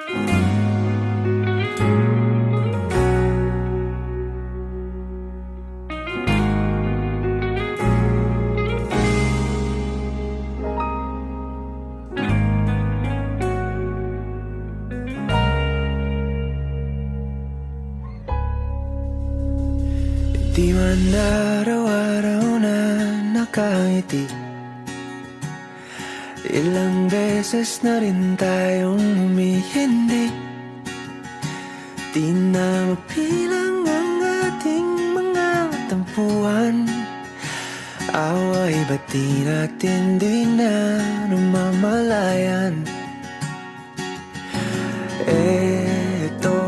Di man araw-araw na nakangiti, ilang beses na rin tayong humihindi. Di na mapilang ang ating mga tampuhan. Away ba't di natin di na namamalayan? Eto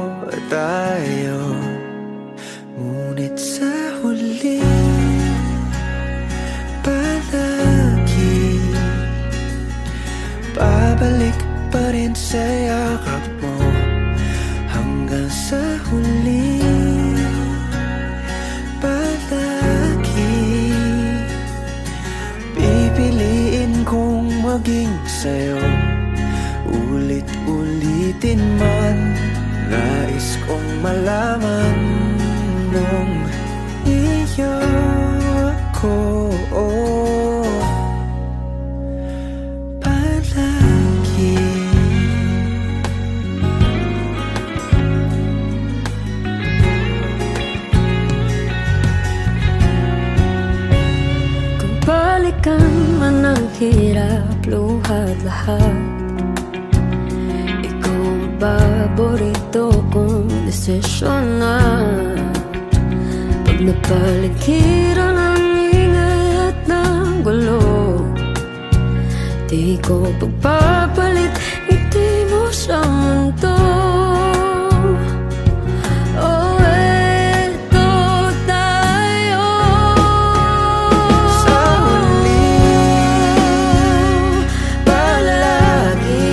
tayo, ngunit sa huli palagi babalik pa rin sa yakap mo. Hanggang sa huli palagi pipiliin kong maging sa'yo. Ulit-ulitin man, nais kong malaman nung iyo ako palagi. Kung balikan man ang hirap, luhat lahat, ikaw ang paborito kong desisyon na. Pag napaligiran ang ingay at ng gulo, di ko pagpapalit ngiti mo sa mundo. Oh, eto tayo Sa huli palagi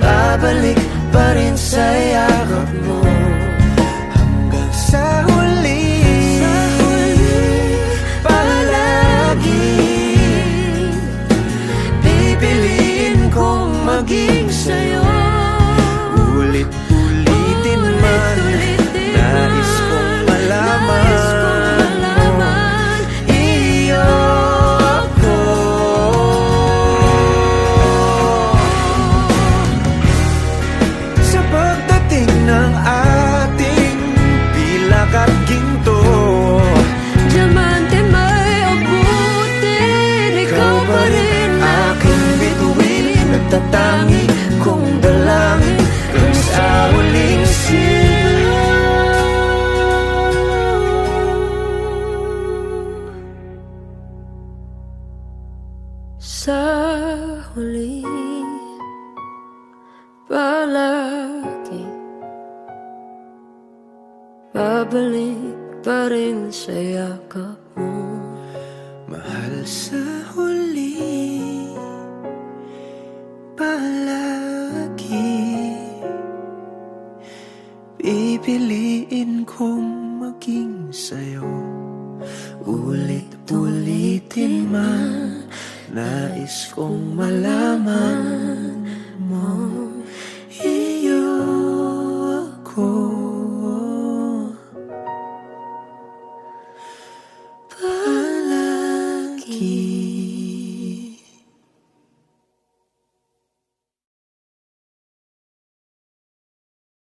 babalik pa rin sa yakap mo. Hanggang sa huli palagi pipiliin kong maging sa'yo. Ulit-ulitin man, nais kong malaman iyo ako. Sa pagdating ng ating pilak at ginto, diamante may abutin, ikaw pa rin aking bituin, nagtatangi kong dalangin kung sa huling sigaw. sa huli palagi babalik pa rin sa yakap mo. Mahal, sa huli palagi pipiliin kong maging sa'yo. Ulit-ulitin man, nais kong malaman mo.